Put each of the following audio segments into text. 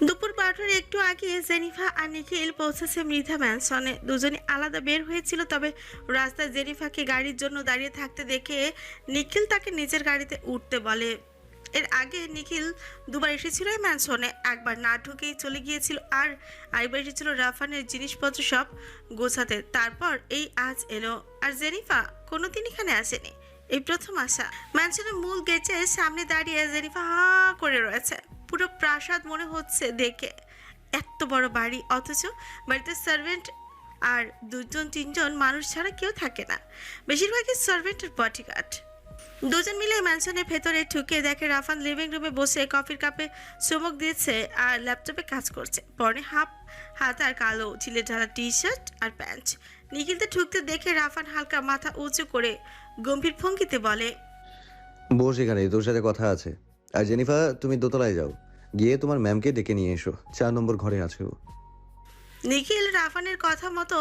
দুপুর 12টার একটু আগে জেনিফা আর নিখিল পৌঁছেছে মৃধা ম্যানসনে। দুজনে আলাদা বের হয়েছিল, তবে রাস্তায় জেনিফাকে গাড়ির জন্য দাঁড়িয়ে থাকতে দেখে নিখিল তাকে নিজের গাড়িতে উঠতে বলে। এর আগে নিখিল দুবার এসেছিল এই ম্যানসনে, একবার না ঢুকেই চলে গিয়েছিল, আর আরেকবার এসেছিল রাফানের জিনিসপত্র সব গোছাতে। তারপর এই আজ এলো, আর জেনিফা কোনোদিন এখানে আসেনি, এই প্রথম আসা। ম্যানসনের মূল গেটের সামনে দাঁড়িয়ে জেনিফা হা করে রয়েছে। পুরো প্রাসাদ মনে হচ্ছে দেখে, এত বড় বাড়ি, অথচ বাড়িতে সার্ভেন্ট আর দুজন তিনজন মানুষ ছাড়া কেউ থাকে না, বেশিরভাগই সার্ভেন্টের বডিগার্ড। দুজন মিলে ম্যানশনের ভেতরে ঢুকে দেখে রাফান লিভিং রুমে বসে কফির কাপে চুমুক দিয়েছে আর ল্যাপটপে কাজ করছে। পরনে হাফ হাত আর কালো ঢিলে ঢালা টি শার্ট আর প্যান্ট। নিখিলতে ঢুকতে দেখে রাফান হালকা মাথা উঁচু করে গম্ভীর ভঙ্গিতে বলে, বস এখানে, তোর সাথে কথা আছে। আর জেনিফা, তুমি দোতলায় যাও, গিয়ে তোমার ম্যামকে ডেকে নিয়ে এসো, 4 নম্বর ঘরে আছে ও। নিখিল রাফানের কথা মতো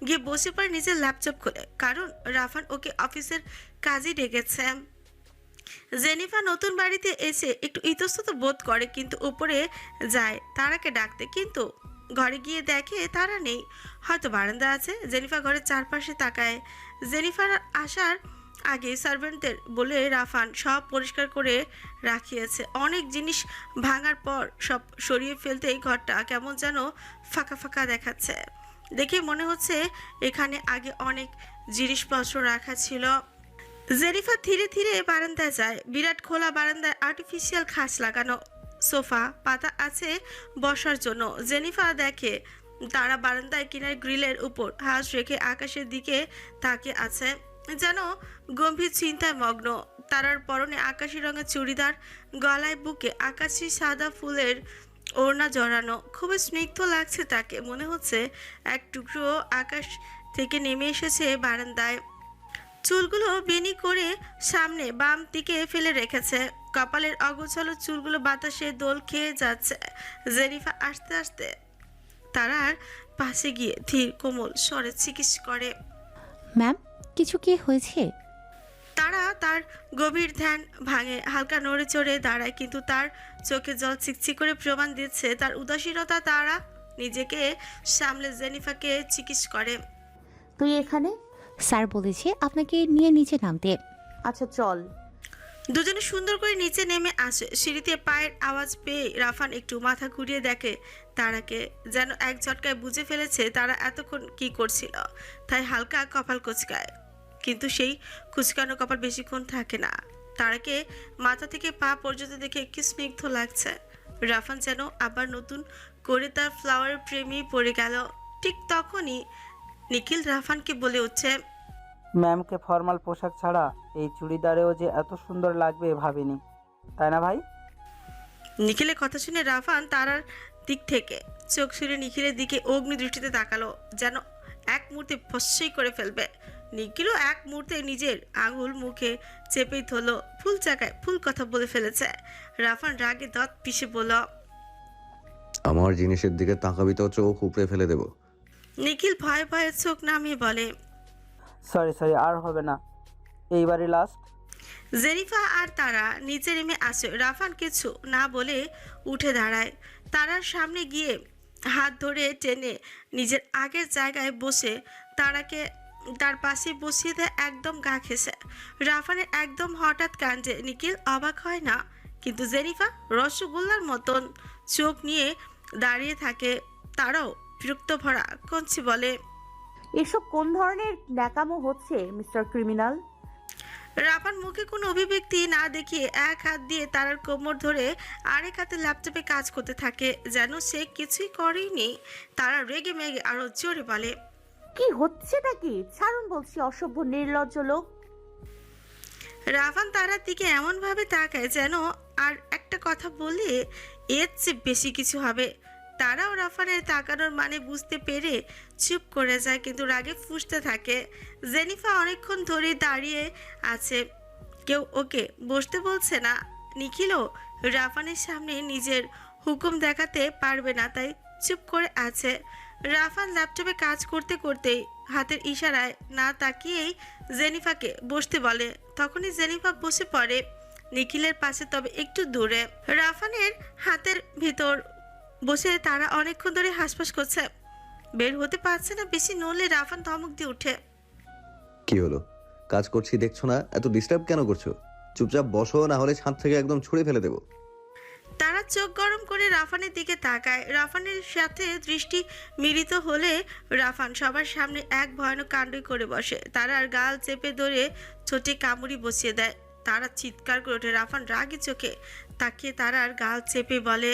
গিয়ে বসে পড়ে নিজের ল্যাপটপ খুলে, কারণ রাফান ওকে অফিসের কাজে ডেকেছে। জেনিফা নতুন বাড়িতে এসে একটু ইতস্তত বোধ করে, কিন্তু উপরে যায় তারাকে ডাকতে, কিন্তু ঘরে গিয়ে দেখে তারা নেই, হয়তো বারান্দা আছে। জেনিফা ঘরের চারপাশে তাকায়। জেনিফার আসার আগে সার্ভেন্টদের বলে রাফান সব পরিষ্কার করে রাখিয়েছে। অনেক জিনিস ভাঙার পর সব সরিয়ে ফেলতেই ঘরটা কেমন যেন ফাঁকা ফাঁকা দেখাচ্ছে। দেখে মনে হচ্ছে এখানে আগে অনেক জিনিসপত্র রাখা ছিল। জেনিফা ধীরে ধীরে বারান্দায় যায়। বিরাট খোলা বারান্দায় আর্টিফিশিয়াল ঘাস লাগানো, সোফা পাতা আছে বসার জন্য। জেনিফা দেখে তারা বারান্দায় কিনার গ্রিলের উপর হাঁস রেখে আকাশের দিকে তাকিয়ে আছে, যেন গম্ভীর চিন্তায় মগ্ন। তারার পরনে আকাশি রঙের চুড়িদার, গলায় বুকে আকাশি সাদা ফুলের ওড়না জড়ানো। খুবই স্নিগ্ধ লাগছে তাকে, মনে হচ্ছে এক টুকরো আকাশ থেকে নেমে এসেছে বারান্দায়। চুলগুলো বেনি করে সামনে বাম দিকে ফেলে রেখেছে, কপালের অগোছালো চুলগুলো বাতাসে দোল খেয়ে যাচ্ছে। জেনিফা আস্তে আস্তে তারার পাশে গিয়ে ধীর কোমল স্বরে জিজ্ঞেস করে, ম্যাম, কিছু কি হয়েছে? তারা তার গভীর ধ্যান ভাঙে, হালকা নড়ে চড়ে দাঁড়ায়, কিন্তু তার চোখে জল চিকচিক করে প্রমাণ দিচ্ছে তার উদাসীনতা। তারা নিজেকে সামলে জেনিফাকে জিজ্ঞেস করে, তুই এখানে? স্যার বলেছে আপনাকে নিয়ে নিচে নামতে। আচ্ছা চল। দুজনে সুন্দর করে নিচে নেমে আসে। সিঁড়িতে পায়ের আওয়াজ পেয়ে রাফান একটু মাথা ঘুরিয়ে দেখে তারাকে, যেন এক ঝটকায় বুঝে ফেলেছে তারা এতক্ষণ কি করছিল। তাই হালকা কপাল কুচকায়, কিন্তু সেই কুচকানো কপাল বেশিক্ষণ থাকে না। তারাকে মাথা থেকে পা পর্যন্ত দেখে একটু স্নিগ্ধ লাগছে। রাফান যেন আবার নতুন করে তার ফ্লাওয়ার প্রেমী পড়ে গেল। ঠিক তখনই নিখিল রাফানকে বলে উঠছে, ম্যামকে ফর্মাল পোশাক ছাড়া এই চুড়িদারেও যে এত সুন্দর লাগবে ভাবিনি, তাই না ভাই? নিখিলের কথা শুনে রাফান তারার দিক থেকে চোখ সরিয়ে নিখিলের দিকে অগ্নি দৃষ্টিতে তাকালো, যেন এক মুহূর্তে ফস্যই করে ফেলবে। নিখিলও এক মুহূর্তে নিজের আঙুল মুখে চেপেই ধরলো, ফুল চাকায় ফুল কথা বলে ফেলেছে। রাফান রাগে দাঁত পিষে বলল, আমার জিনিসের দিকে তাকাবি তো চোখ উপড়ে ফেলে দেবো। নিখিল ভয়ে ভয়ে চোখ নামিয়ে বলে, সরি সরি, আর হবে না, এইবারই লাস্ট। জেনিফা আর তারা নিচে নেমে আসে। রাফান কিছু না বলে উঠে দাঁড়ায়, তারার সামনে গিয়ে হাত ধরে টেনে নিজের আগের জায়গায় বসে তারাকে তার পাশে বসিয়ে দেয়, একদম গা ঘেঁষে। রাফানের একদম হঠাৎ কাণ্ডে নিখিল অবাক হয় না, কিন্তু জেনিফা রসগোল্লার মতন চোখ নিয়ে দাঁড়িয়ে থাকে। তারাও বিরক্ত ভরা কঞ্চি বলে, এসব কোন ধরনের ন্যাকামো হচ্ছে মিস্টার ক্রিমিনাল? রাফান মুখে কোনো অভিব্যক্তি না দেখিয়ে এক হাত দিয়ে তারার কোমর ধরে আরেক হাতে ল্যাপটপে কাজ করতে থাকে, যেন সে কিছুই করেনি। তারা রেগে মেগে আরো জোরে বলে, কি হচ্ছেটা কি? ছাড়ুন বলছি, অসভ্য নির্লজ্জ লোক। রাফান তারার দিকে এমন ভাবে তাকায় যেন আর একটা কথা বলে এর চেয়ে বেশি কিছু হবে। তারাও রাফানের তাকানোর মানে বুঝতে পেরে চুপ করে যায়, কিন্তু রাগে ফুঁসতে থাকে। জেনিফা অনেকক্ষণ ধরে দাঁড়িয়ে আছে, কেউ ওকে বসতে বলছে না। নিখিলও রাফানের সামনে নিজের হুকুম দেখাতে পারবে না, তাই চুপ করে আছে। রাফান ল্যাপটপে কাজ করতে করতেই হাতের ইশারায় না তাকিয়েই জেনিফাকে বসতে বলে। তখনই জেনিফা বসে পড়ে নিখিলের পাশে, তবে একটু দূরে। রাফানের হাতের ভিতর বসে তারা অনেকক্ষণ ধরে হাসপাস করছে। বের হতে পারছে না, বেশি নড়লে রাফান ধমক দিয়ে উঠে। কি হলো? কাজ করছি দেখছো না? এত ডিস্টার্ব কেন করছো? চুপচাপ বসো, না হলে ছাদ থেকে একদম ছুঁড়ে ফেলে দেবো। তারা চোখ গরম করে রাফানের দিকে তাকায়। রাফানের সাথে দৃষ্টি মিলিত হলে রাফান সবার সামনে এক ভয়ানক কাণ্ডই করে বসে। তারার গাল চেপে ধরে ছোটে কামড়ি বসিয়ে দেয়। তারা চিৎকার করে ওঠে। রাফান রাগি চোখে তাকিয়ে তারার গাল চেপে বলে,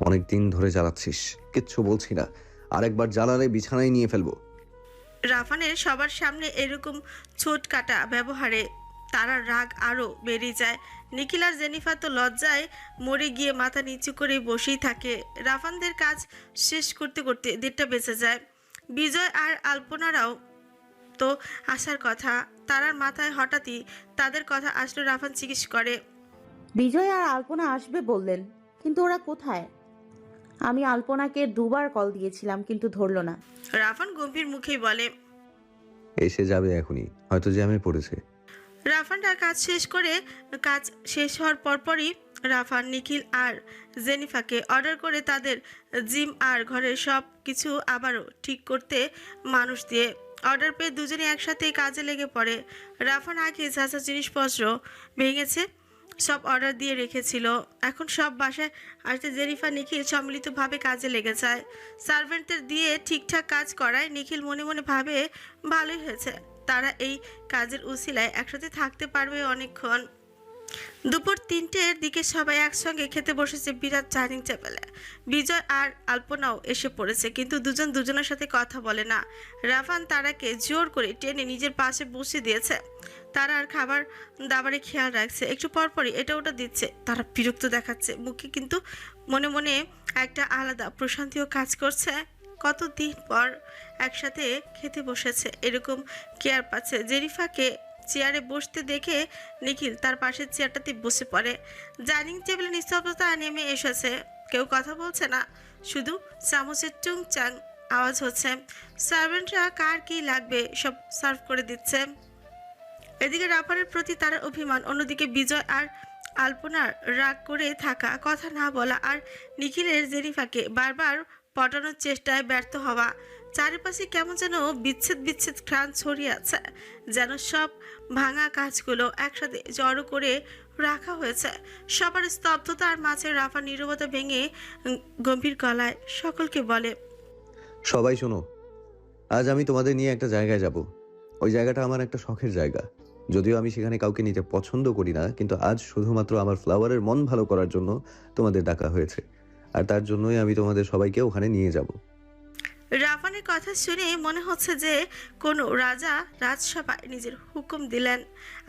অনেক দিন ধরে জ্বালাচ্ছিস, কিচ্ছু বলছি না, আরেকবার জ্বালালে বিছানায় নিয়ে ফেলবো। রাফানের সবার সামনে এরকম ছোট কাটা ব্যবহারে তারার রাগ আরও বেড়ে যায়। নিখিল আর জেনিফার তো লজ্জায় মরে গিয়ে মাথা নিচু করে বসেই থাকে। রাফানদের কাজ শেষ করতে করতে 1:30 বেজে যায়। বিজয় আর আলপনারাও তো আসার কথা। তারার মাথায় হঠাৎই তাদের কথা আসলো। রাফান জিজ্ঞেস করে, বিজয় আর আলপনা আসবে বললেন, কিন্তু ওরা কোথায়? আমি আলপনাকে 2বার কল দিয়েছিলাম, কিন্তু ধরলো না। রাফান গম্ভীর মুখেই বলে, এসে যাবে এখনই, হয়তো জ্যামে পড়েছে। রাফানরা কাজ শেষ হওয়ার পরপরই রাফান, নিখিল আর জেনিফাকে অর্ডার করে তাদের জিম আর ঘরের সব কিছু আবারও ঠিক করতে মানুষ দিয়ে। অর্ডার পেয়ে দুজনে একসাথে কাজে লেগে পড়ে। রাফান আগে যা যা জিনিসপত্র ভেঙেছে সব অর্ডার দিয়ে রেখেছিল, এখন সব বাসায় আসতে জেনিফা নিখিল সম্মিলিতভাবে কাজে লেগে যায়। সার্ভেন্টদের দিয়ে ঠিকঠাক কাজ করায় নিখিল মনে মনে ভাবে ভালোই হয়েছে, তারা এই কাজের উসিলায় একসাথে থাকতে পারবে অনেকক্ষণ। দুপুর 3টের দিকে সবাই একসঙ্গে খেতে বসেছে বিরাট ডাইনিং টেবিলে। বিজয় আর আলপনাও এসে পড়েছে, কিন্তু দুজন দুজনের সাথে কথা বলে না। রাফান তারাকে জোর করে টেনে নিজের পাশে বসে দিয়েছে। তারা আর খাবার দাবারে খেয়াল রাখছে, একটু পরপরই এটা ওটা দিচ্ছে। তারা বিরক্ত দেখাচ্ছে মুখে, কিন্তু মনে মনে একটা আলাদা প্রশান্তিও কাজ করছে। কতদিন পর একসাথে খেতে বসেছে, এরকম কেয়ার পাচ্ছে। জেরিফাকে চেয়ারে বসতে দেখে নিখিল তার পাশের চেয়ারটাতে বসে পড়ে। ডাইনিং টেবিলে নিস্তব্ধতা নেমে এসেছে, কেউ কথা বলছে না, শুধু চামচের টুং চাং আওয়াজ হচ্ছে। সার্ভেন্টরা কার কি লাগবে সব সার্ভ করে দিচ্ছে। এদিকে রাফানের প্রতি তার অভিমান, অন্যদিকে বিজয় আর আলপনার রাগ করে থাকা, কথা না বলা, আর নিখিলের জেনিফাকে বারবার পটানোর চেষ্টায় ব্যর্থ হওয়া। চারিপাশে কেমন যেন বিচ্ছেদ বিচ্ছেদ ঘ্রাণ ছড়িয়ে আছে, যেন সব ভাঙা কাজগুলো একসাথে জড়ো করে রাখা হয়েছে। সবার স্তব্ধতার মাঝে রাফা নীরবতা ভেঙে গম্ভীর গলায় সকলকে বলে, সবাই শোনো, আজ আমি তোমাদের নিয়ে একটা জায়গায় যাব। ওই জায়গাটা আমার একটা শখের জায়গা, যদিও আমি সেখানে কাউকে নিতে পছন্দ করি না, কিন্তু আজ শুধুমাত্র আমার ফ্লাওয়ারের মন ভালো করার জন্য তোমাদের ডাকা হয়েছে, আর তার জন্যই আমি তোমাদের সবাইকে ওখানে নিয়ে যাব। রাফানের কথা শুনে মনে হচ্ছে যে কোনো রাজা রাজসভায় নিজের হুকুম দিলেন,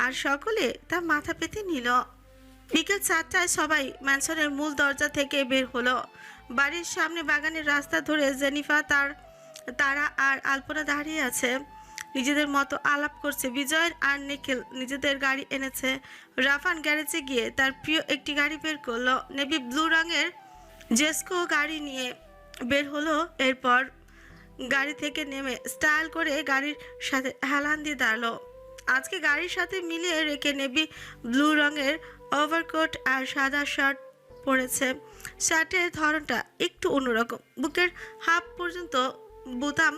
আর সকলে তা মাথা পেতে নিল। বিকেল 4টায় সবাই ম্যানশনের মূল দরজা থেকে বের হলো। বাড়ির সামনে বাগানের রাস্তা ধরে জেনিফা তারা আর আলপনা দাঁড়িয়ে আছে, নিজেদের মতো আলাপ করছে। বিজয় আর নিখিল নিজেদের গাড়ি এনেছে। রাফান গ্যারেজে গিয়ে তার প্রিয় একটি গাড়ি বের করলো, নেভি ব্লু রঙের জেস্কো গাড়ি নিয়ে বের হলো। এরপর গাড়ি থেকে নেমে স্টাইল করে গাড়ির সাথে হেলান দিয়ে দাঁড়ালো। আজকে গাড়ির সাথে মিলিয়ে রেখে নেভি ব্লু রঙের ওভারকোট আর সাদা শার্ট পরেছে। শার্টের ধরনটা একটু অন্যরকম, বুকের হাফ পর্যন্ত বোতাম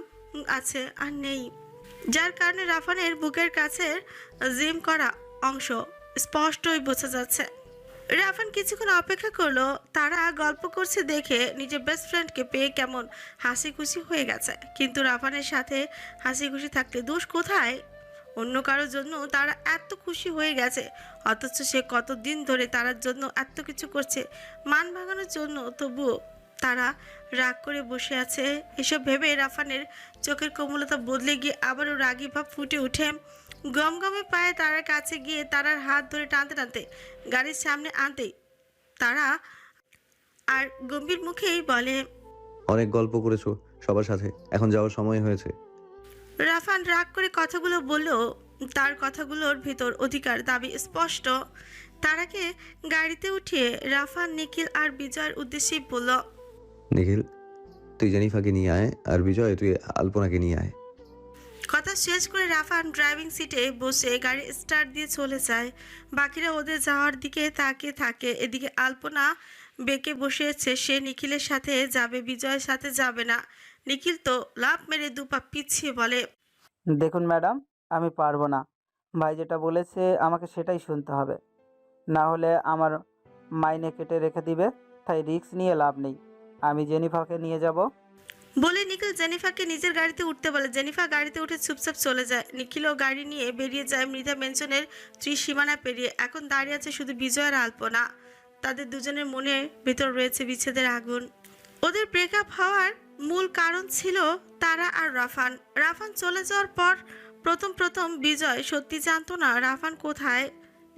আছে আর নেই, যার কারণে রাফানের বুকের কাছের জিম করা অংশ স্পষ্টই বোঝা যাচ্ছে। রাফান কিছুক্ষণ অপেক্ষা করলো। তারা গল্প করছে দেখে নিজের বেস্ট ফ্রেন্ডকে পেয়ে কেমন হাসি খুশি হয়ে গেছে, কিন্তু রাফানের সাথে হাসি খুশি থাকতে দোষ কোথায়? অন্য কারোর জন্য তারা এত খুশি হয়ে গেছে, অথচ সে কতদিন ধরে তারার জন্য এত কিছু করছে মান ভাঙানোর জন্য, তবুও তারা রাগ করে বসে আছে। এসব ভেবে রাফানের চোখের কোমলতা বদলে গিয়ে আবারও রাগী ভাব ফুটে ওঠে। গমগমে পায়ে তারার কাছে গিয়ে তারার হাত ধরে টানতে টানতে গাড়ির সামনে আনতেই তারা আর গম্ভীর মুখেই বলে, অনেক গল্প করেছো সবার সাথে, এখন যাওয়ার সময় হয়েছে। রাফান রাগ করে কথাগুলো বললেও তার কথাগুলোর ভিতর অধিকার দাবি স্পষ্ট। তারাকে গাড়িতে উঠিয়ে রাফান নিখিল আর বিজয়ের উদ্দেশ্যেই বলল, নিখিল, তুই জেনিফাকে নিয়ে আয়, আর বিজয় তুই আলপনাকে নিয়ে আয়। কথা শেষ করে রাফান ড্রাইভিং সিটে বসে গাড়ি স্টার্ট দিয়ে চলে যায়। বাকিরা ওদের যাওয়ার দিকে তাকিয়ে থাকে। এদিকে আলপনা বেঁকে বসেছে, সে নিখিলের সাথে যাবে, বিজয়ের সাথে যাবে না। নিখিল তো লাফ মেরে দুপা পিছিয়ে বলে, দেখুন ম্যাডাম, আমি পারবো না। ভাই যেটা বলেছে আমাকে সেটাই শুনতে হবে, না হলে আমার মাইনে কেটে রেখে দিবে। তাই রিস্ক নিয়ে লাভ নেই। আমি জেনিফাকে নিয়ে যাব। বলে নিখিল জেনিফাকে নিজের গাড়িতে উঠতে বলে। জেনিফা গাড়িতে উঠে চুপচাপ চলে যায়। নিখিলও গাড়ি নিয়ে বেরিয়ে যায় মৃধা মেনশনের ত্রিসীমানা পেরিয়ে। এখন দাঁড়িয়ে আছে শুধু বিজয় আর আলপনা। তাদের দুজনের মনে ভেতর রয়েছে বিচ্ছেদের আগুন। ওদের ব্রেকআপ হওয়ার মূল কারণ ছিল তারা আর রাফান। রাফান চলে যাওয়ার পর প্রথম প্রথম বিজয় সত্যি জানতো না রাফান কোথায়।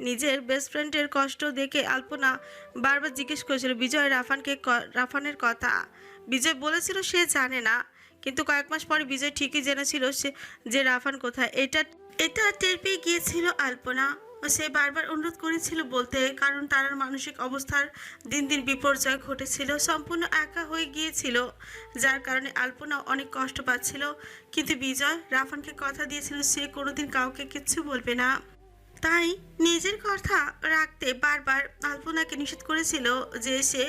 নিজের বেস্ট ফ্রেন্ডের কষ্ট দেখে আলপনা বারবার জিজ্ঞেস করেছিল বিজয় রাফানের কথা। বিজয় বলেছিল সে জানে না, কিন্তু কয়েক মাস পরে বিজয় ঠিকই জেনেছিল যে রাফান কোথায়। এটা এটা টের পেয়ে গিয়েছিল আলপনা। সে বারবার অনুরোধ করেছিল বলতে, কারণ তার মানসিক অবস্থার দিন দিন বিপর্যয় ঘটেছিল, সম্পূর্ণ একা হয়ে গিয়েছিল, যার কারণে আলপনা অনেক কষ্ট পাচ্ছিল। কিন্তু বিজয় রাফানকে কথা দিয়েছিল সে কোনোদিন কাউকে কিচ্ছু বলবে না। তাই নিজের কথা রাখতে বারবার আলপনাকে নিষেধ করেছিল যে সে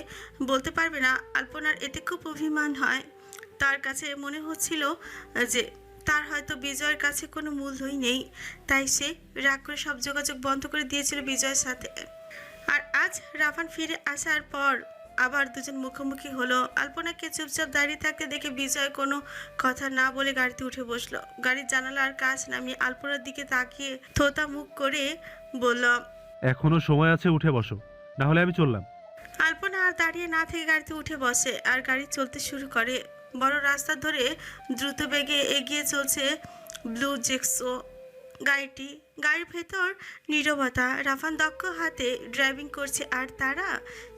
বলতে পারবে না। আলপনার এতে খুব অভিমান হয়। তার কাছে মনে হচ্ছিল যে তার হয়তো বিজয়ের কাছে কোনো মূল্যই নেই। তাই সে রাগ করে সব যোগাযোগ বন্ধ করে দিয়েছিল বিজয়ের সাথে। আর আজ রাফান ফিরে আসার পর আবার দুজন মুখোমুখি হলো। আলপনাকে চুপচাপ দাঁড়িয়ে থাকতে দেখে বিজয় কোনো কথা না বলে গাড়িতে উঠে বসলো। গাড়ির জানালার কাছ নামিয়ে আলপনার দিকে তাকিয়ে থোতা মুখ করে বলল, এখনো সময় আছে, উঠে বসো, না হলে আমি চললাম। আলপনা আর দাঁড়িয়ে না থেকে গাড়িতে উঠে বসে আর গাড়ি চলতে শুরু করে। বড় রাস্তা ধরে দ্রুত বেগে এগিয়ে চলছে ব্লু জেক্সো গাড়িটি। গাড়ির ভেতর নীরবতা। রাফান দক্ষ হাতে ড্রাইভিং করছে আর তারা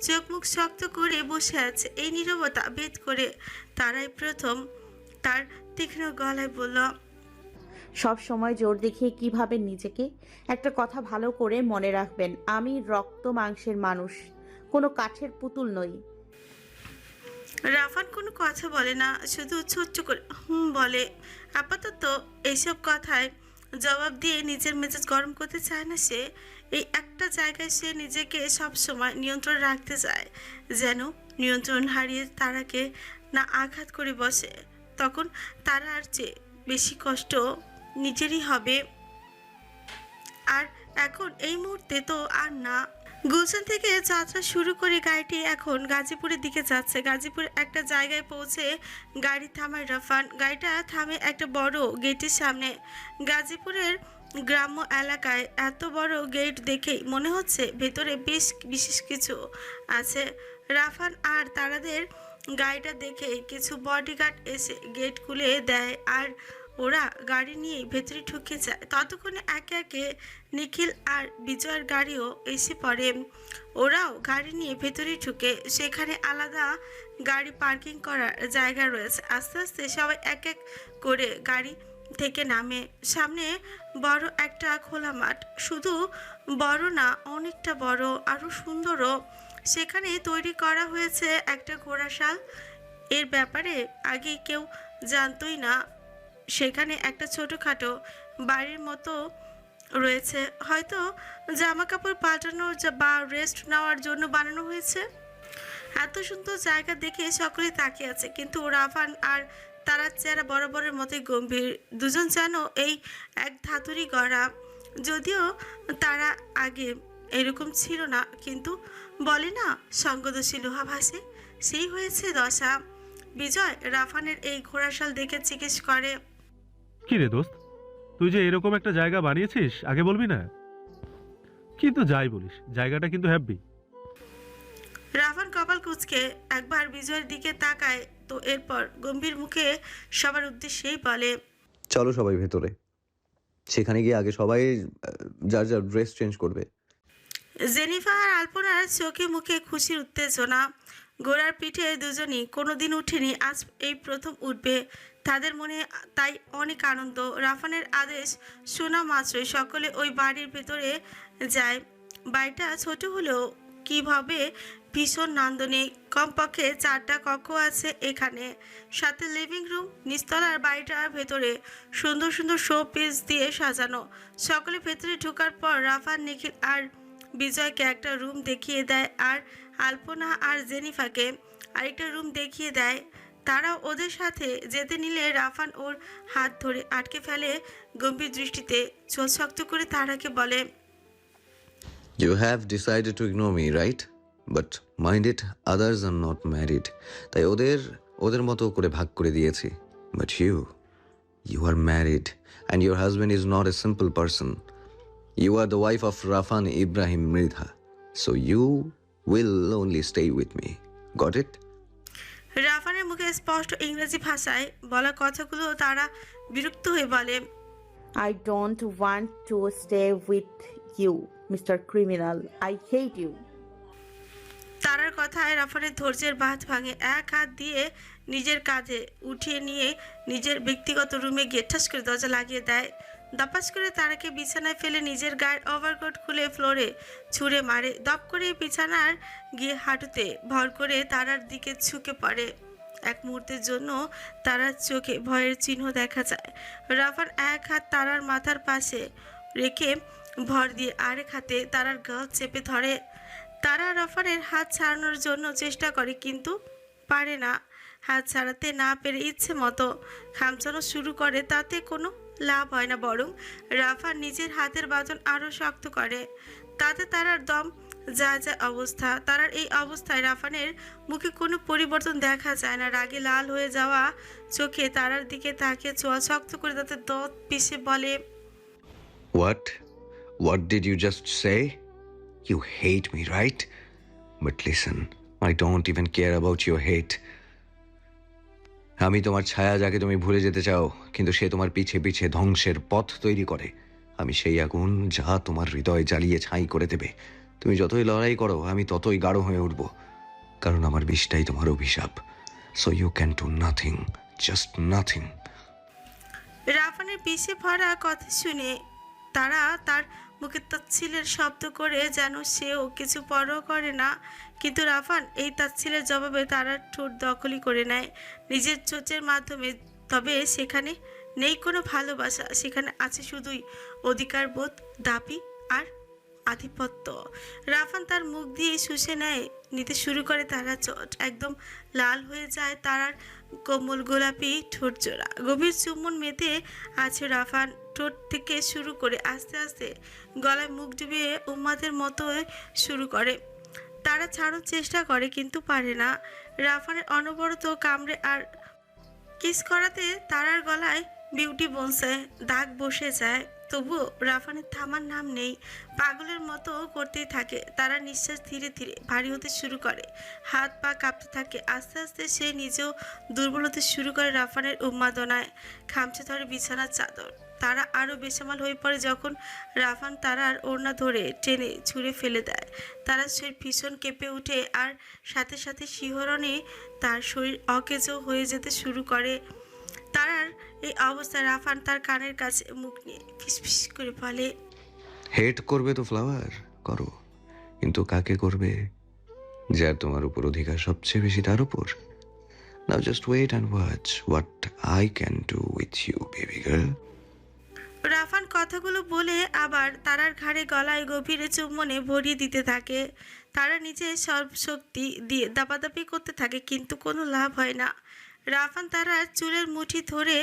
চোখ মুখ শক্ত করে বসে আছে। এই নীরবতা ভেদ করে তারাই প্রথম তার তীক্ষ্ণ গলায় বলল, সব সময় জোর দেখিয়ে কি ভাবেন নিজেকে? একটা কথা ভালো করে মনে রাখবেন, আমি রক্ত মাংসের মানুষ, কোনো কাঠের পুতুল নই। রাফান কোনো কথা বলে না, শুধু ছোট্ট করে বলে। আপাতত এইসব কথায় জবাব দিয়ে নিজের মেজাজ গরম করতে চায় না সে। এই একটা জায়গায় সে নিজেকে সব সময় নিয়ন্ত্রণ রাখতে চায়, যেন নিয়ন্ত্রণ হারিয়ে তারাকে না আঘাত করে বসে। তখন তারা আর চেয়ে বেশি কষ্ট নিজেরই হবে। আর এখন এই মুহূর্তে তো আর না। গুলশান থেকে যাত্রা শুরু করে গাড়িটি এখন গাজীপুরের দিকে যাচ্ছে। গাজীপুর একটা জায়গায় পৌঁছে গাড়ি থামায় রাফান। গাড়িটা থামে একটা বড় গেটের সামনে। গাজীপুরের গ্রাম্য এলাকায় এত বড় গেট দেখেই মনে হচ্ছে ভেতরে বেশ বিশেষ কিছু আছে। রাফান আর তারাদের গাড়িটা দেখে কিছু বডিগার্ড এসে গেট খুলে দেয় আর ওরা গাড়ি নিয়ে ভেতরে ঢুকে যায়। ততক্ষণে একে একে নিখিল আর বিজয়ের গাড়িও এসে পড়ে। ওরাও গাড়ি নিয়ে ভেতরে ঢুকে। সেখানে আলাদা গাড়ি পার্কিং করার জায়গা রয়েছে। আস্তে আস্তে সবাই এক এক করে গাড়ি থেকে নামে। সামনে বড় একটা খোলা মাঠ, শুধু বড় না অনেকটা বড়, আরও সুন্দরও। সেখানে তৈরি করা হয়েছে একটা ঘোড়াশাল। এর ব্যাপারে আগে কেউ জানতোই না। সেখানে একটা ছোটোখাটো বাড়ির মতো রয়েছে, হয়তো জামা কাপড় পাল্টানোর বা রেস্ট নেওয়ার জন্য বানানো হয়েছে। এত সুন্দর জায়গা দেখে সকলে তাকিয়ে আছে, কিন্তু রাফান আর তারার চেহারা বরাবরের মতোই গম্ভীর। দুজন যেন এই এক ধাতুরই গড়া। যদিও তারা আগে এরকম ছিল না, কিন্তু বলে না সঙ্গদোষী লোহা ভাসে, সেই হয়েছে দশা। বিজয় রাফানের এই ঘোড়াশাল দেখে জিজ্ঞেস করে, কি রে দোস্ত, তুই যে এরকম একটা জায়গা বানিয়েছিস আগে বলবি না? কিন্তু যাই বলিস, জায়গাটা কিন্তু হ্যাপি। রাফান কপাল কুঁচকে একবার বিজয়ের দিকে তাকায়, তো এরপর গম্ভীর মুখে সবার উদ্দেশ্যেই বলে, চলো সবাই ভেতরে। সেখানে গিয়ে আগে সবাই যার যার ড্রেস চেঞ্জ করবে। জেনিফা আর আলপনার চোখে মুখে খুশির উত্তেজনা। ঘোড়ার পিঠে দুজনই কোনোদিন উঠেনি, আজ এই প্রথম উঠবে। তাদের মনে তাই অনেক আনন্দ। রাফানের আদেশ শোনা মাত্রই সকলে ওই বাড়ির ভেতরে যায়। বাড়িটা ছোট হলেও কিভাবে ভীষণ নান্দনিক। কমপক্ষে 4টা কক্ষ আছে এখানে, সাথে লিভিং রুম। নিচতলার বাড়িটার ভেতরে সুন্দর সুন্দর শো পিস দিয়ে সাজানো। সকলে ভেতরে ঢোকার পর রাফান, নিখিল আর বিজয়কে একটা রুম দেখিয়ে দেয় আর আলপনা আর জেনিফাকে আরেকটা রুম দেখিয়ে দেয়। তারা ওদের সাথে যেতে নিলে রাফান ওর হাত ধরে আটকে ফেলে গম্ভীর দৃষ্টিতে। চোখ শক্ত করে তারাকে বলে, You have decided to ignore me, right? But mind it, others are not married. তাই ওদের মতো করে ভাগ করে দিয়েছি। But you are married and your husband is not a simple person. You are the wife of Rafan Ibrahim Mridha. So you will only stay with me. Got it? রাফানের মুখে স্পষ্ট ইংরেজি ভাষায় বলা কথাগুলো তারা বিরক্ত হয়ে বলে, I don't want to stay with you, Mr. Criminal. I hate you. তারার কথায় রাফানের ধৈর্যের বাঁধ ভাঙে। এক হাত দিয়ে নিজের কাঁধে উঠিয়ে নিয়ে নিজের ব্যক্তিগত রুমে গিয়ে ঠাস করে দরজা লাগিয়ে দেয়। দপাস করে তারাকে বিছানায় ফেলে নিজের গায়ের ওভারকোট খুলে ফ্লোরে ছুঁড়ে মারে। দপ করে বিছানার গিয়ে হাঁটুতে ভর করে তারার দিকে ঝুঁকে পড়ে। এক মুহূর্তের জন্য তারার চোখে ভয়ের চিহ্ন দেখা যায়। রাফান এক হাত তারার মাথার পাশে রেখে ভর দিয়ে আরেক হাতে তারার গা চেপে ধরে। তারা রাফানের হাত ছাড়ানোর জন্য চেষ্টা করে কিন্তু পারে না। হাত ছাড়াতে না পেরে ইচ্ছে মতো খামচানো শুরু করে, তাতে কোনো লাভ হয় না, বরং রাফান নিজের হাতের বাঁধন আরও শক্ত করে। তাতে তারার দম যা যা অবস্থা। তারার এই অবস্থায় রাফানের মুখে কোনো পরিবর্তন দেখা যায় না। রাগে লাল হয়ে যাওয়া চোখে তারার দিকে তাকিয়ে ছোঁয়া শক্ত করে তাতে দাঁত পিষে বলে, What did you just say? You hate me, right? But listen, I don't even care about your hate. আমি তোমার ছায়া, যাকে তুমি ভুলে যেতে চাও, কিন্তু সে তোমার পিছে পিছে ধ্বংসের পথ তৈরি করে। আমি সেই আগুন যা তোমার হৃদয় জ্বালিয়ে ছাই করে দেবে। তুমি যতই লড়াই করো আমি ততই গাঢ় হয়ে উঠব, কারণ আমার বিষটাই তোমার অভিশাপ। So you can do nothing, just nothing. রাফানের পিছে ভরা কথা শুনে তারা তার মুখে তাচ্ছিলের শব্দ করে যেন সেও কিছু পরোয়া করে না। কিন্তু রাফান এই তাচ্ছিলের জবাবে তারার ঠোঁট দখলই করে নেয় নিজের চোচের মাধ্যমে। তবে সেখানে নেই কোনো ভালোবাসা, সেখানে আছে শুধুই অধিকারবোধ, দাবি আর আধিপত্য। রাফান তার মুখ দিয়ে শুষে নেয়, নিতে শুরু করে তারা চোট। একদম লাল হয়ে যায় তারার কোমল গোলাপি ঠোঁট জোড়া। গভীর চুম্বন মেতে আছে রাফান, ঠোঁট থেকে শুরু করে আস্তে আস্তে গলায় মুখ ডুবিয়ে উম্মাদের মতো শুরু করে। তারা ছাড়ার চেষ্টা করে কিন্তু পারে না। রাফানের অনবরত কামড়ে আর কিস করাতে তারার গলায় বিউটি বোনসে দাগ বসে যায়। তবুও রাফানের থামার নাম নেই, পাগলের মতো করতেই থাকে। তারা নিঃশ্বাস ধীরে ধীরে ভারী হতে শুরু করে, হাত পা কাঁপতে থাকে। আস্তে আস্তে সে নিজেও দুর্বল হতে শুরু করে রাফানের উন্মাদনায়। খামচে ধরে বিছানার চাদর। তারা আরও বেসামাল হয়ে পড়ে যখন রাফান তারার ওড়না ধরে টেনে ছুঁড়ে ফেলে দেয়। তারা শরীর ভীষণ কেঁপে ওঠে আর সাথে সাথে শিহরণে তার শরীর অকেজো হয়ে যেতে শুরু করে। তারার এই অবস্থায় রাফান তার কানের কাছে মুখ নিয়ে ফিসফিস করে বলে, হেট করবে তো ফ্লাওয়ার করো, কিন্তু কাকে করবে? যার তোমার উপর অধিকার সবচেয়ে বেশি, তার উপর। Now just wait and watch what I can do with you baby girl. Rafan কথাগুলো বলে আবার তারার ঘাড়ে গলায় গভীরে চুম্বনে ভরিয়ে দিতে থাকে। তারা নিচে সব শক্তি দিয়ে দাপাদাপি করতে থাকে কিন্তু কোনো লাভ হয় না। রাফান তারার চুলের মুঠি ধরে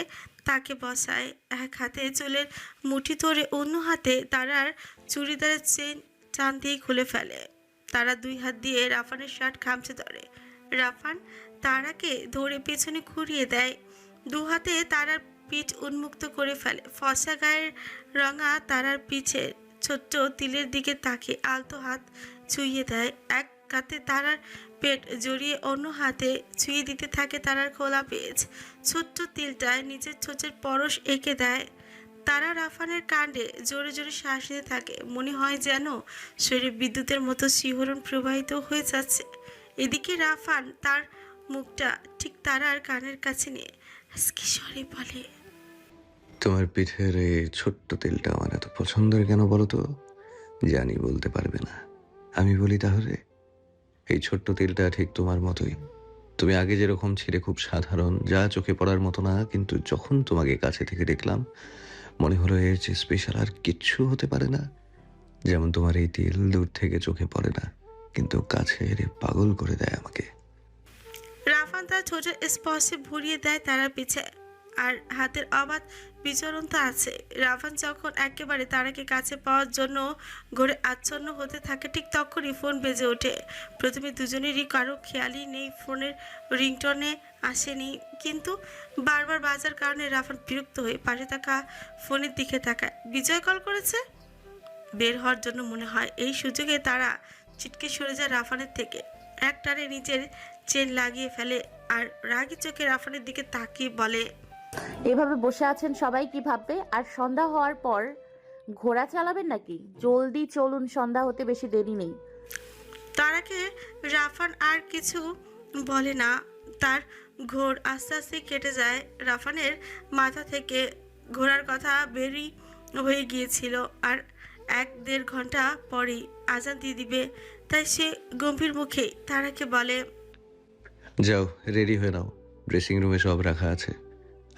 তাকে বসায়। এক হাতে চুলের মুঠি ধরে অন্য হাতে তারার চুড়িদারের চেন টান দিয়ে খুলে ফেলে। তারা দুই হাত দিয়ে রাফানের শার্ট খামচে ধরে। রাফান তারাকে ধরে পেছনে ঘুরিয়ে দেয়, দু হাতে তারার পিঠ উন্মুক্ত করে ফেলে। ফসা গায়ের রঙা তারার পিছে ছোট্ট তিলের দিকে তাকিয়ে আলতো হাত ছুঁয়ে দেয়। এক হাতে তারার পেট জড়িয়ে অন্য হাতে ছুঁয়ে দিতে থাকে তারার খোলা পেজ। ছোট্ট তিলটায় নিজের ছোচের পরশ এঁকে দেয়। তারা রাফানের কাণ্ডে জোরে জোরে শ্বাস নিতে থাকে। মনে হয় যেন শরীরে বিদ্যুতের মতো শিহরণ প্রবাহিত হয়ে যাচ্ছে। এদিকে রাফান তার মুখটা ঠিক তারার কানের কাছে নিয়ে হাসকি স্বরে বলে, তোমার পিঠের এই ছোট্ট তিলটা আমার এত পছন্দের কেন বলো তো? জানি বলতে পারবে না, আমি বলি তাহলে। এই ছোট্ট তিলটা ঠিক তোমার মতোই। তুমি আগে যেরকম ছিলে, খুব সাধারণ, যা চোখে পড়ার মতো না, কিন্তু যখন তোমাকে কাছে থেকে দেখলাম মনে হলো এর যে স্পেশাল আর কিচ্ছু হতে পারে না। যেমন তোমার এই তিল দূর থেকে চোখে পড়ে না, কিন্তু কাছে এলে পাগল করে দেয় আমাকে। রাফান তার ছোট স্পর্শে ভরিয়ে দেয় তারার পিছে, আর হাতের অবাধ বিচরণ তো আছে। রাফান যখন একেবারে তারাকে কাছে পাওয়ার জন্য ঘরে আচ্ছন্ন হতে থাকে, ঠিক তখনই ফোন বেজে ওঠে। প্রথমে দুজনেরই কারো খেয়ালই নেই ফোনের রিংটনে আসেনি, কিন্তু বারবার বাজার কারণে রাফান বিরক্ত হয়ে পাশে থাকা ফোনের দিকে তাকায়। বিজয় কল করেছে। বের হওয়ার জন্য মনে হয়, এই সুযোগে তারা ছিটকে সরে যায় রাফানের থেকে। এক টানে নিজের চেন লাগিয়ে ফেলে আর রাগী চোখে রাফানের দিকে তাকিয়ে বলে, এভাবে বসে আছেন সবাই কি ভাববে? আর সন্ধ্যা হওয়ার পর ঘোড়া চালাবেন নাকি? জলদি চলুন, সন্ধ্যা হতে বেশি দেরি নেই। তারাকে রাফান আর কিছু বলে না। তার ঘোর আস্তে আস্তে কেটে যায়। রাফানের মাথা থেকে ঘোরার কথা বেরি হয়ে গিয়েছিল, আর 1-1.5 ঘন্টা পরেই আজান দিয়ে দিবে। তাই সে গম্ভীর মুখে তারাকে বলে, যাও, রেডি হয়ে নাও, ড্রেসিং রুমে সব রাখা আছে,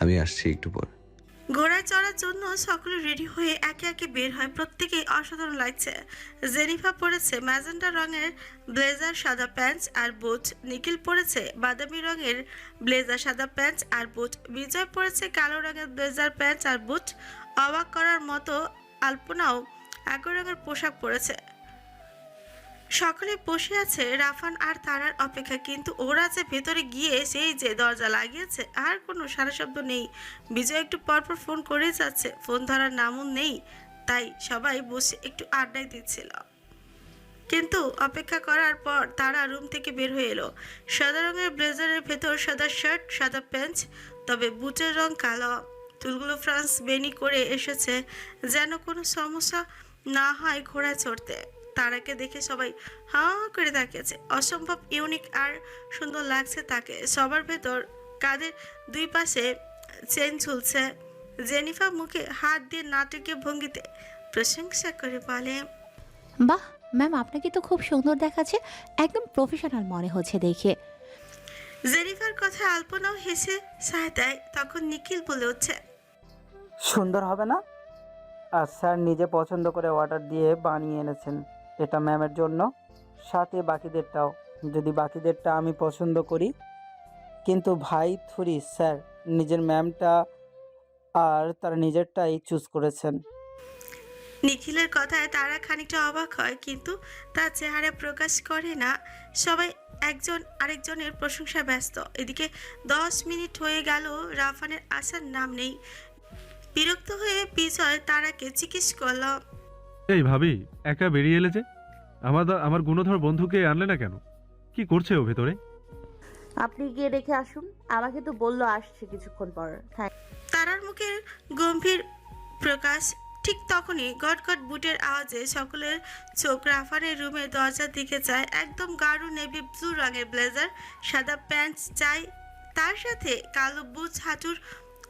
আমি আসছি একটু পর। ঘোড়ায় চড়ার জন্য সকলে রেডি হয়ে একে একে বের হয়। প্রত্যেকেই অসাধারণ লাগছে। জেনিফা পরেছে ম্যাজেন্টা রঙের ব্লেজার, সাদা প্যান্ট আর বুট। নিখিল পরেছে বাদামি রঙের ব্লেজার, সাদা প্যান্ট আর বুট। বিজয় পরেছে কালো রঙের ব্লেজার, প্যান্ট আর বুট। অবাক করার মতো আলপনাও একই রঙের পোশাক পরেছে। সকলে বসে আছে রাফান আর তারার অপেক্ষা, কিন্তু ওরা যে ভেতরে গিয়ে সেই যে দরজা লাগিয়েছে আর কোনো সারা শব্দ নেই। বিজয় একটু পরপর ফোন করে যাচ্ছে, ফোন ধরার নামও নেই। তাই সবাই বসে একটু আড্ডাই দিচ্ছিল। কিন্তু অপেক্ষা করার পর তারা রুম থেকে বের হয়ে এলো। সাদা রঙের ব্লেজারের ভেতর সাদা শার্ট, সাদা প্যান্ট, তবে বুটের রং কালো। চুলগুলো ফ্রান্স বেনি করে এসেছে, যেন কোনো সমস্যা না হয় ঘোড়ায় চড়তে। তারাকে দেখে সবাই হাঁ করে তাকিয়েছে। অসম্ভব ইউনিক আর সুন্দর লাগছে তাকে। সবার ভেতর কাঁধের দুই পাশে চেন ঝুলছে। জেনিফা মুখে হাত দিয়ে নাটকীয় ভঙ্গিতে প্রশংসা করে বলে, বাহ ম্যাম, আপনাকে তো খুব সুন্দর দেখাচ্ছে, একদম প্রফেশনাল মনে হচ্ছে দেখে। জেনিফার কথা আলপনাও হেসে সায় দেয়। তখন নিখিল বলে উঠছে, সুন্দর হবে না? আর স্যার নিজে পছন্দ করে অর্ডার দিয়ে বানিয়ে এনেছেন এটা ম্যামের জন্য, সাথে বাকিদেরটাও, যদি বাকিদেরটা আমি পছন্দ করি। কিন্তু ভাই থুরি স্যার নিজের ম্যামটা আর তার নিজেরটাই চুজ করেছেন। নিখিলের কথায় তারা খানিকটা অবাক হয়, কিন্তু তার চেহারা প্রকাশ করে না। সবাই একজন আরেকজনের প্রশংসা ব্যস্ত। এদিকে 10 মিনিট হয়ে গেল, রাফানের আসার নাম নেই। বিরক্ত হয়ে বিজয় তারাকে জিজ্ঞেস করল, এই ভাবি, একা বেরিয়ে এলে যে? আমার গুণধর বন্ধুকে আনলে না কেন? কি করছে ও ভেতরে? আপনি গিয়ে দেখে আসুন, আমাকে তো বললো আসছে কিছুক্ষণ পর। থ্যাংক। তারার মুখের গম্ভীর প্রকাশ। ঠিক তখনই গটগট বুটের আওয়াজে সকলের চোখ রাফানের রুমের দরজার দিকে যায়। একদম গাঢ় নেভি ব্লু রঙের ব্লেজার, সাদা প্যান্ট চাই, তার সাথে কালো বুট, হাঁটুর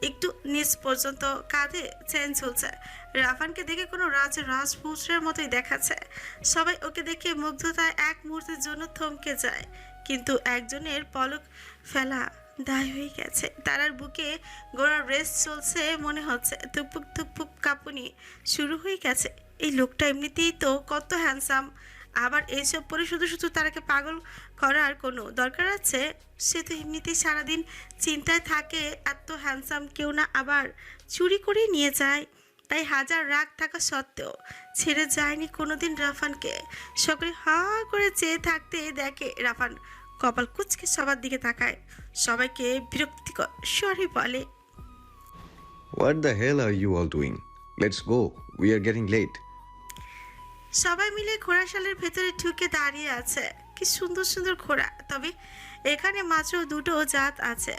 একটু নিচ পর্যন্ত, কাঁধে চেন ঝুলছে। রাফানকে দেখে কোনো রাজপুত্রের মতোই দেখাচ্ছে। সবাই ওকে দেখে মুগ্ধতায় এক মুহূর্তের জন্য থমকে যায়, কিন্তু একজনের পলক ফেলা দায় হয়ে গেছে। তারার বুকে গোড়ার রেস চলছে মনে হচ্ছে, তুপুক তুপুক কাঁপুনি শুরু হয়ে গেছে। এই লোকটা এমনিতেই তো কত হ্যান্ডসাম, আবার এইসব পরে শুধু শুধু তারাকে পাগল করার কোনো দরকার আছে? সে তো এমনিতেই সারাদিন চিন্তায় থাকে, এত হ্যান্ডসাম কেউ না আবার চুরি করে নিয়ে যায়। তাই হাজার রাগ থাকা সত্ত্বেও ছেড়ে যায়নি কোনোদিন রাফানকে। সকলে হাঁ করে চেয়ে থাকতে দেখে রাফান কপাল কুঁচকে সবার দিকে তাকায়, সবাইকে বিরক্তিকর স্বরে বলে, what the hell are you all doing? Let's go, we are getting late. সবাই মিলে ঘোড়াশালের ভেতরে ঢুকে দাঁড়িয়ে আছে। কি সুন্দর সুন্দর ঘোড়া, তবে এখানে মাত্র 2টো জাত আছে,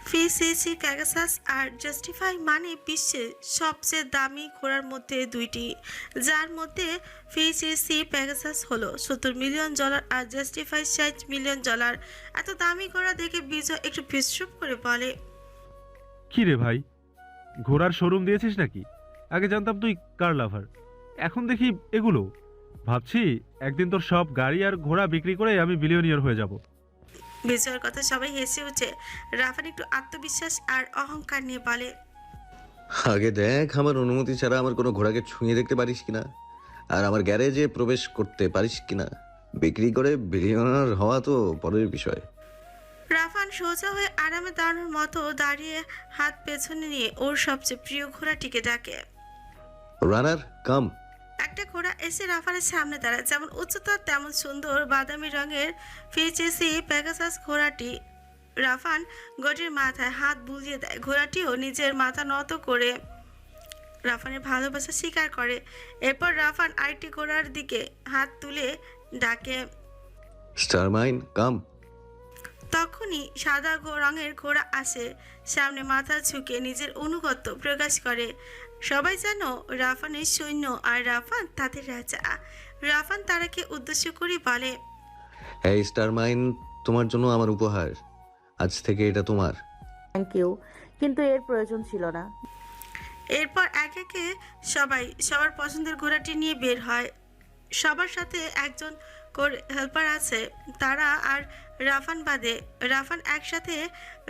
ফিসিসি প্যাগাসাস আর জাস্টিফাই, মানে বিশ্বের সবচেয়ে দামি ঘোড়ার মধ্যে 2টি, যার মধ্যে ফিসিসি প্যাগাসাস হলো $70 মিলিয়ন আর জাস্টিফাই $60 মিলিয়ন। এত দামি ঘোড়া দেখে বিজয় একটু বিস্রুপ করে বলে, কি রে ভাই, ঘোড়ার শোরুম দিয়েছিস নাকি? আগে জানতাম তুই কার লাভার, এখন দেখি এগুলো। ভাবছি একদিন তোর সব গাড়ি আর ঘোড়া বিক্রি করে আমি বিলিয়নিয়ার হয়ে যাব। বিজয়ের কথা সবাই হেসে উঠে। রাফান একটু আত্মবিশ্বাস আর অহংকার নিয়ে বলে, আগে দেখ আমার অনুমতি ছাড়া আমার কোনো ঘোড়াকে ছুঁয়ে দেখতে পারিস কিনা, আর আমার গ্যারেজে প্রবেশ করতে পারিস কিনা। বিক্রি করে বিলিয়নার হওয়া তো পরের বিষয়। রাফান সোজা হয়ে আরামে দাঁড়ানোর মতো দাঁড়িয়ে হাত পেছনে নিয়ে ওর সবচেয়ে প্রিয় ঘোড়াটিকে ডাকে। রানার কাম। একটা ঘোড়া এসে রাফানের সামনে দাঁড়ায়, যেমন উচ্চতা তেমন সুন্দর বাদামি রঙের ফিচেসি প্যাগাসাস ঘোড়াটি। রাফান গটির মাথায় হাত বুলিয়ে দেয়, ঘোড়াটিও নিজের মাথা নত করে রাফানের ভালোবাসা স্বীকার করে। এরপর রাফান আরেকটি ঘোড়ার দিকে হাত তুলে ডাকে। স্টারমাইন কাম। তখনই সাদা রঙের ঘোড়া আসে সামনে, মাথা ঝুঁকে নিজের অনুগত্য প্রকাশ করে। সবাই যেন রাফানের সৈন্য আর রাফান তাদের রাজা। রাফান তারাকে উদ্দেশ্য করে বলে, এই স্টারমাইন, তোমার জন্য আমার উপহার। আজ থেকে এটা তোমার। থ্যাংক ইউ, কিন্তু এর প্রয়োজন ছিল না। এরপর একে একে সবাই সবার পছন্দের ঘোড়াটি নিয়ে বের হয়। সবার সাথে একজন করে হেল্পার আছে, তারা আর রাফান বাদে। রাফান একসাথে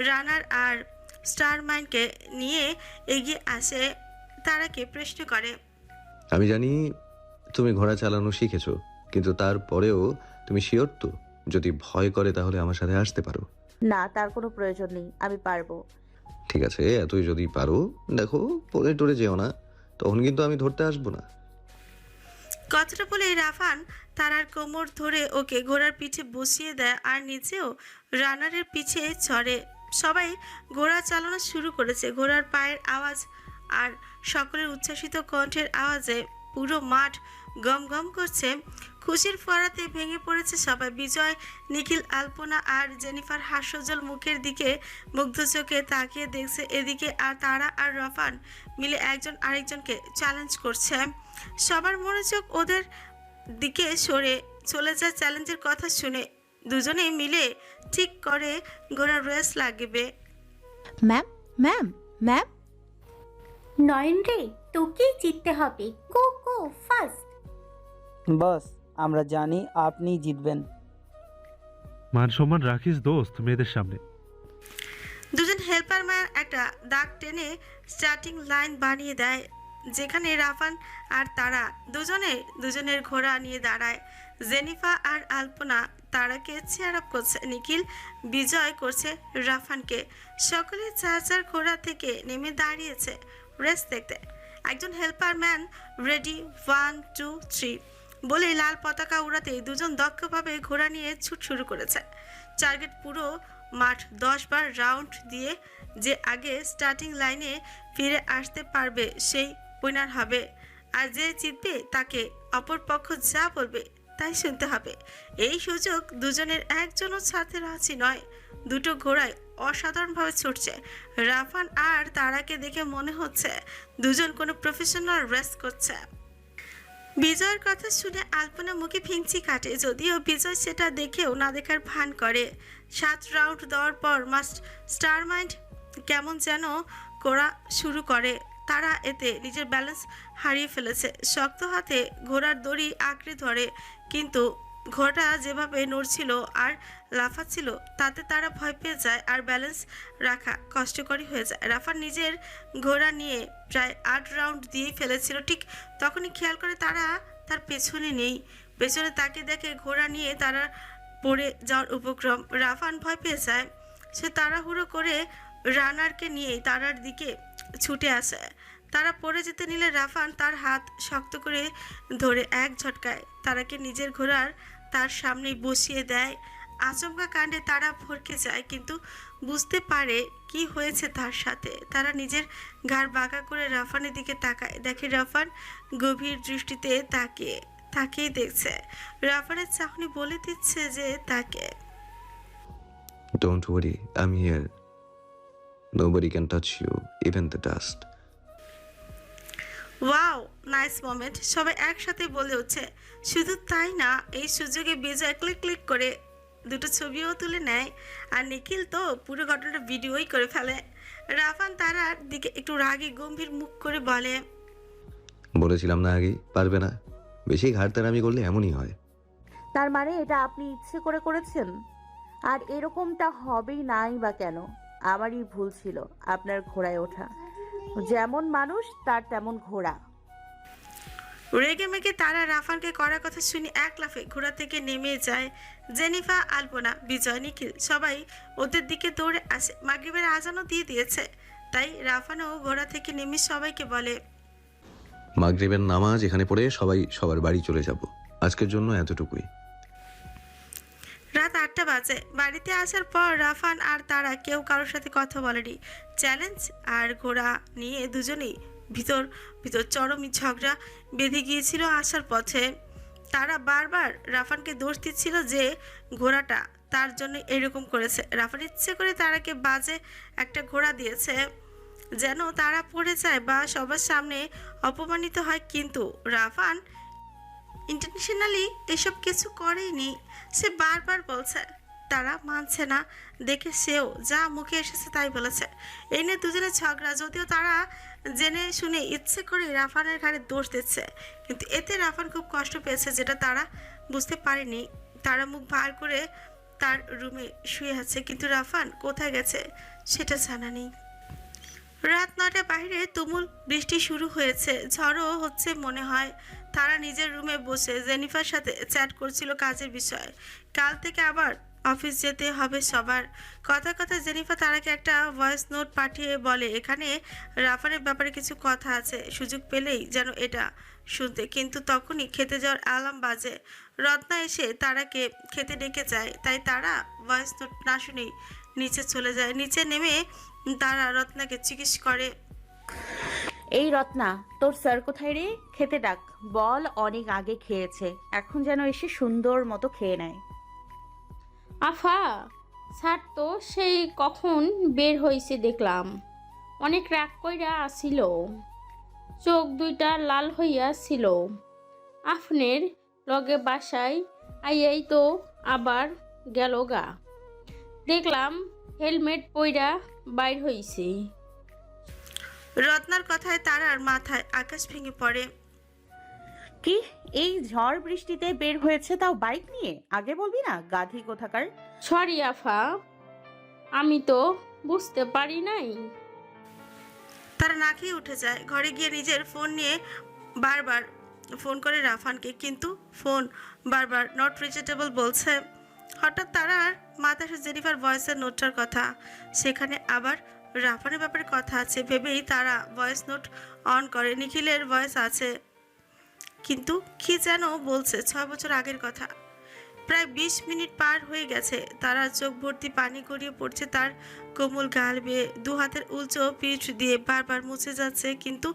রানার আর স্টারমাইনকে নিয়ে এগিয়ে আসে, তারাকে প্রশ্ন করে। আমি জানি তুমি ঘোড়া চালানো শিখেছো, কিন্তু তারপরেও তুমি শিওর তো? যদি ভয় করে তাহলে আমার সাথে আসতে পারো। না, তার কোনো প্রয়োজন নেই, আমি পারবো। ঠিক আছে, এতই যদি পারো, দেখো পরে টরে যেও না, তখন কিন্তু আমি ধরতে আসবো না। কথাটা বলে রাফান তারার কোমর ধরে ওকে ঘোড়ার পিঠে বসিয়ে দেয় আর নিচেও রানারের পিছে চড়ে। সবাই ঘোড়া চালানো শুরু করেছে। ঘোড়ার পায়ের আওয়াজ আর সকলের উচ্ছ্বাসিত কণ্ঠের আওয়াজে পুরো মাঠ গম গম করছে। খুশির ফোয়ারাতে ভেঙে পড়েছে সবাই। বিজয়, নিখিল, আলপনা আর জেনিফার হাস্যজ্জ্বল মুখের দিকে মুগ্ধ চোখে তাকিয়ে দেখছে এদিকে, আর তারা আর রাফান মিলে একজন আরেকজনকে চ্যালেঞ্জ করছে। সবার মনোযোগ ওদের দিকে সরে চলে যায় চ্যালেঞ্জের কথা শুনে। দুজনে মিলে ঠিক করে ঘোড়ার রেস লাগবে। ম্যাম ম্যাম ম্যাম নয়ন রে, তোকেই জিততে হবে। গো গো ফার্স্ট। বস, আমরা জানি আপনিই জিতবেন। মান সম্মান রাখিস দোস্ত মেয়েদের সামনে। দুজন হেল্পার ম্যান একটা দাগ টেনে স্টার্টিং লাইন বানিয়ে দেয়, যেখানে রাফান আর তারা দুজনের ঘোড়া নিয়ে দাঁড়ায়। জেনিফা আর আলপনা তারাকে চেয়ার আপ করছে, নিখিল বিজয় করছে রাফানকে। সকলে চার চার ঘোড়া থেকে নেমে দাঁড়িয়েছে রেস দেখতে। একজন হেল্পার ম্যান রেডি 1 2 3 বলে লাল পতাকা উড়াতেই দুজন দক্ষভাবে ঘোড়া নিয়ে ছুট শুরু করেছে। টার্গেট পুরো মাঠ 10 বার রাউন্ড দিয়ে যে আগে স্টার্টিং লাইনে ফিরে আসতে পারবে সেই উইনার হবে, আর যে জিতবে তাকে অপর পক্ষ যা বলবে তাই শুনতে হবে। এই সুযোগ দুজনের একজনও ছাড়তে রাজি নয়। দুটো ঘোড়ায় অসাধারণভাবে ছুটছে। রাফান আর তারাকে দেখে মনে হচ্ছে দুজন কোনো প্রফেশনাল রেস করছে। বিজয়ের কথা শুনে আলপনা মুখে ফিংচি কাটে, যদিও বিজয় সেটা দেখেও না দেখার ভান করে। 7 রাউন্ড দেওয়ার পর স্টারমাইন্ড কেমন যেন করা শুরু করে। তারা এতে নিজের ব্যালেন্স হারিয়ে ফেলেছে। শক্ত হাতে ঘোড়ার দড়ি আঁকড়ে ধরে, কিন্তু ঘোড়াটা যেভাবে নড়ছিল আর লাফাচ্ছিল তাতে তারা ভয় পেয়ে যায় আর ব্যালেন্স রাখা কষ্টকরই হয়ে যায়। রাফান নিজের ঘোড়া নিয়ে প্রায় 8 রাউন্ড দিয়েই ফেলেছিল। ঠিক তখনই খেয়াল করে তারা তার পেছনে নেই। পেছনে তাকে দেখে ঘোড়া নিয়ে তারা পড়ে যাওয়ার উপক্রম। রাফান ভয় পেয়ে যায়। সে তাড়াহুড়ো করে রানারকে নিয়ে তারার দিকে ছুটে আসে। তারা পড়ে যেতে নিলে রাফান তার হাত শক্ত করে ধরে এক ঝটকায় তারাকে নিজের ঘোড়ার তার সামনেই বসিয়ে দেয়। আচমকা কাণ্ডে তারা ভরকে যায়, কিন্তু বুঝতে পারে কি হয়েছে তার সাথে। তারা নিজের ঘাড় বাঁকা করে রাফানের দিকে তাকায়, দেখে রাফান গভীর দৃষ্টিতে তাকিয়ে দেখছে। রাফানের চাহনি বলে দিচ্ছে যে তাকে, don't worry, I am here, nobody can touch you, even the dust. Wow, nice moment, সবাই একসাথে বলে উঠছে। শুধু তাই না, এই সুযোগে বিজয় ক্লিক ক্লিক করে দুটো ছবিও তুলে নেয়, আর নিখিল তো পুরো ঘটনাটা ভিডিওই করে ফেলে। রাফান তারার দিকে একটু রাগী গম্ভীর মুখ করে বলে, বলেছিলাম না আগেই পারবে না, বেশি ঘাটতারামি করলে এমনই হয়। তার মানে এটা আপনি ইচ্ছে করে করেছেন? আর এরকমটা হবেই নাই বা কেন? আমারই ভুল ছিল আপনার ঘোড়ায় ওঠা। যেমন মানুষ তার তেমন ঘোড়া। রেগে মেগে তারা রাফানকে করার কথা শুনে এক লাফে ঘোড়া থেকে নেমে যায়। জেনিফা, আলপনা, বিজয়, নিখিল সবাই ওদের দিকে দৌড়ে আসে। মাগরিবের আজানও দিয়ে দিয়েছে, তাই রাফানও ঘোড়া থেকে নেমে সবাইকে বলে, মাগরিবের নামাজ এখানে পড়ে সবাই সবার বাড়ি চলে যাব। আজকের জন্য এতটুকুই। রাত 8টা বাজে। বাড়িতে আসার পর রাফান আর তারা কেউ কারোর সাথে কথা বলেনি। চ্যালেঞ্জ আর ঘোড়া নিয়ে দুজনেই ভিতর ভিতর চরমই ঝগড়া বেঁধে গিয়েছিল আসার পথে। তারা বারবার রাফানকে দোষ দিচ্ছিল যে ঘোড়াটা তার জন্য এরকম করেছে। রাফান ইচ্ছে করে তারাকে বাজে একটা ঘোড়া দিয়েছে যেন তারা পড়ে যায় বা সবার সামনে অপমানিত হয়, কিন্তু রাফান ইন্টারন্যাশনালি এসব কিছু করেনি। সে বারবার বলছে, তারা মানছে না দেখে সেও যা মুখে এসেছে তাই বলেছে। এই নিয়ে দুজনে ঝগড়া, যদিও তারা জেনে শুনে ইচ্ছে করে রাফানের ঘাড়ে দোষ দিচ্ছে, কিন্তু এতে রাফান খুব কষ্ট পেয়েছে যেটা তারা বুঝতে পারেনি। তারা মুখ ভার করে তার রুমে শুয়ে আছে, কিন্তু রাফান কোথায় গেছে সেটা জানা নেই। রাত 9টায় বাইরে তুমুল বৃষ্টি শুরু হয়েছে, ঝড়ও হচ্ছে মনে হয়। তারা নিজের রুমে বসে জেনিফার সাথে চ্যাট করছিল কাজের বিষয়ে। কাল থেকে আবার অফিস যেতে হবে সবার। কথা কথা জেনিফা তারাকে একটা ভয়েস নোট পাঠিয়ে বলে এখানে রাফানের ব্যাপারে কিছু কথা আছে, সুযোগ পেলেই যেন এটা শুনতে। কিন্তু তখনই খেতে যাওয়ার অ্যালার্ম বাজে। রত্না এসে তারাকে খেতে ডেকে যায়, তাই তারা ভয়েস নোট না শুনেই নিচে চলে যায়। নিচে নেমে তারা রত্নাকে জিজ্ঞেস করে, এই রত্না, তোর স্যার কোথায় রে? খেতে ডাক, বল অনেক আগে খেয়েছে, এখন যেন এসে সুন্দর মতো খেয়ে নেয়। আফা, স্যার তো সেই কখন বের হইছে দেখলাম, অনেক রাগ কইরা আসিল, চোখ দুইটা লাল হইয়া ছিল। আফনের লগে বাসায় আইয়াই তো আবার গেল গা, দেখলাম হেলমেট পইরা বাইর হইছে। রত্নার কথায় তারার মাথায় আকাশ ভেঙে পড়ে। কি, এই ঝড় বৃষ্টিতে বের হয়েছে, তাও বাইক নিয়ে? আগে বলবি না, গাধি কোথাকার। সরি আফা, আমি তো বুঝতে পারি নাই। তারা না খেয়ে উঠে যায়। ঘরে গিয়ে নিজের ফোন নিয়ে বারবার ফোন করে রাফানকে, কিন্তু ফোন বারবার নট রিচেটেবল বলছে। হঠাৎ তারার মাথায় আসে জেনিফার ভয়েসের নোটটার কথা, সেখানে আবার রাফানের ব্যাপারে কথা আছে। ভেবেই তারা ভয়েস নোট অন করে। নিখিলের ভয়েস আছে, কিন্তু কি যেন বলছে 6 বছর আগের কথা। প্রায় 20 মিনিট পার হয়ে গেছে। তারা চোখ ভর্তি পানি গড়িয়ে পড়ছে তার কোমল গাল বেয়ে। 2 হাতের উল্টো পিঠ দিয়ে বারবার মুছে যাচ্ছে, কিন্তু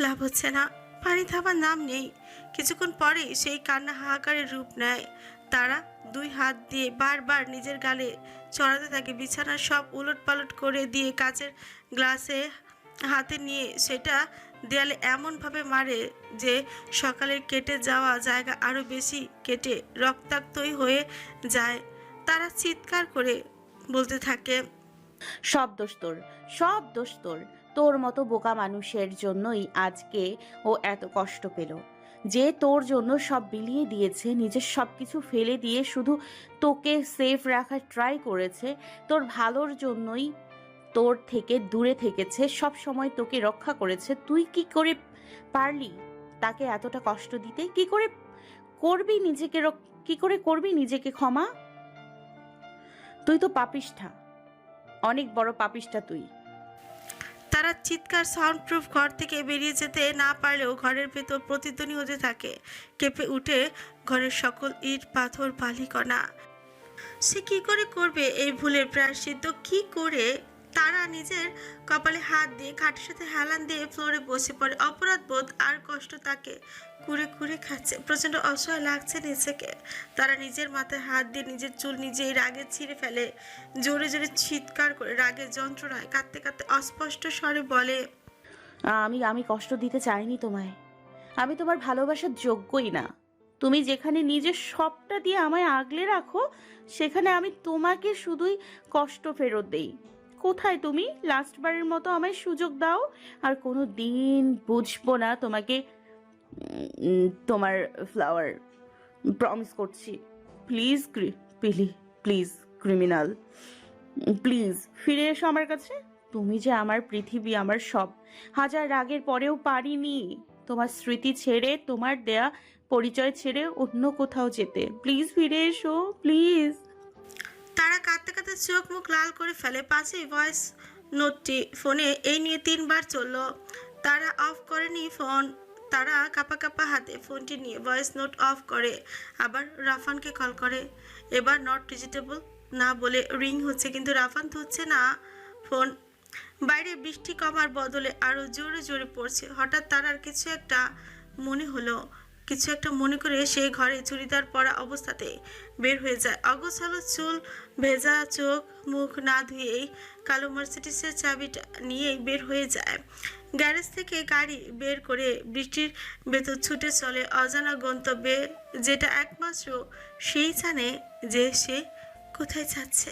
লাভ হচ্ছে না। পানি থামার নাম নেই। কিছুক্ষণ পরেই সেই কান্না হাহাকারের রূপ নেয়। তারা 2 হাত দিয়ে বারবার নিজের গালে চড়াতে থাকে। বিছানার সব উলট পালট করে দিয়ে কাচের গ্লাসে হাতে নিয়ে সেটা দেয়ালে এমনভাবে মারে যে সকালের কেটে যাওয়া জায়গা আরও বেশি কেটে রক্তাক্তই হয়ে যায়। তারা চিৎকার করে বলতে থাকে, সব দোষ তোর, সব দোষ তোর। তোর মতো বোকা মানুষের জন্যই আজকে ও এত কষ্ট পেল, যে তোর জন্য সব বিলিয়ে দিয়েছে, নিজের সব কিছু ফেলে দিয়ে শুধু তোকে সেফ রাখার ট্রাই করেছে, তোর ভালোর জন্যই তোর থেকে দূরে থেকেছে, সব সময় তোকে রক্ষা করেছে। তুই কি করে পারলি তাকে এতটা কষ্ট দিতে? কি করে করবি নিজেকে কি করে করবি নিজেকে ক্ষমা? তুই তো পাপিষ্ঠা, অনেক বড় পাপিষ্ঠা তুই। তারা চিৎকার সাউন্ড প্রুফ ঘর থেকে বেরিয়ে যেতে না পারলেও ঘরের ভেতর প্রতিধ্বনি হতে থাকে। কেঁপে উঠে ঘরের সকল ইট পাথর বালিকণা। সে কি করে করবে এই ভুলের প্রায়শ্চিত্ত? কি করে? তারা নিজের কপালে হাত দিয়ে খাটের সাথে হেলান দিয়ে ফ্লোরে বসে পড়ে। অপরাধ বোধ আর কষ্ট তাকে কুরে কুরে খাচ্ছে। প্রচন্ড অসহায় লাগছে নিজেকে। তারা নিজের মাথায় হাত দিয়ে নিজের চুল নিজেই রাগে ছিঁড়ে ফেলে। জোরে জোরে চিৎকার করে রাগের যন্ত্রণায় কাঁদতে কাঁদতে অস্পষ্ট স্বরে বলে, আমি কষ্ট দিতে চাইনি তোমায়, আমি তোমার ভালোবাসার যোগ্যই না। তুমি যেখানে নিজের সবটা দিয়ে আমায় আগলে রাখো, সেখানে আমি তোমাকে শুধুই কষ্ট ফেরত দেই। কোথায় তুমি? লাস্টবারের মতো আমায় সুযোগ দাও। আর কোনো দিন বুঝবো না তোমাকে। তোমার ফ্লাওয়ার, প্রমিস করছি। প্লিজ প্লিজ ক্রিমিনাল, প্লিজ ফিরে এসো আমার কাছে। তুমি যে আমার পৃথিবী, আমার সব। হাজার রাগের পরেও পারিনি তোমার স্মৃতি ছেড়ে, তোমার দেয়া পরিচয় ছেড়ে অন্য কোথাও যেতে। প্লিজ ফিরে এসো, প্লিজ। তারা কাঁদতে কাঁদতে চোখ মুখ লাল করে ফেলে। পাশেই ভয়েস নোটটি ফোনে এই নিয়ে 3বার চলল। তারা অফ করেনি ফোন। তারা কাঁপা কাঁপা হাতে ফোনটি নিয়ে ভয়েস নোট অফ করে আবার রাফানকে কল করে। এবার নট রিচেবল না বলে রিং হচ্ছে, কিন্তু রাফান ধরছে না ফোন। বাইরে বৃষ্টি কমার বদলে আরো জোরে জোরে পড়ছে। হঠাৎ তারার কিছু একটা মনে হলো। কিছু একটা মনে করে সে ঘরে চুড়িদার পরা অবস্থাতে বের হয়ে যায়। অগোছালো চুল, ভেজা চোখ মুখ না ধুয়েই কালো মার্সিডিসের চাবিটা নিয়েই বের হয়ে যায়। গ্যারেজ থেকে গাড়ি বের করে বৃষ্টির ভেতর ছুটে চলে অজানা গন্তব্যে, যেটা একমাত্র সেই জানে যে সে কোথায় যাচ্ছে।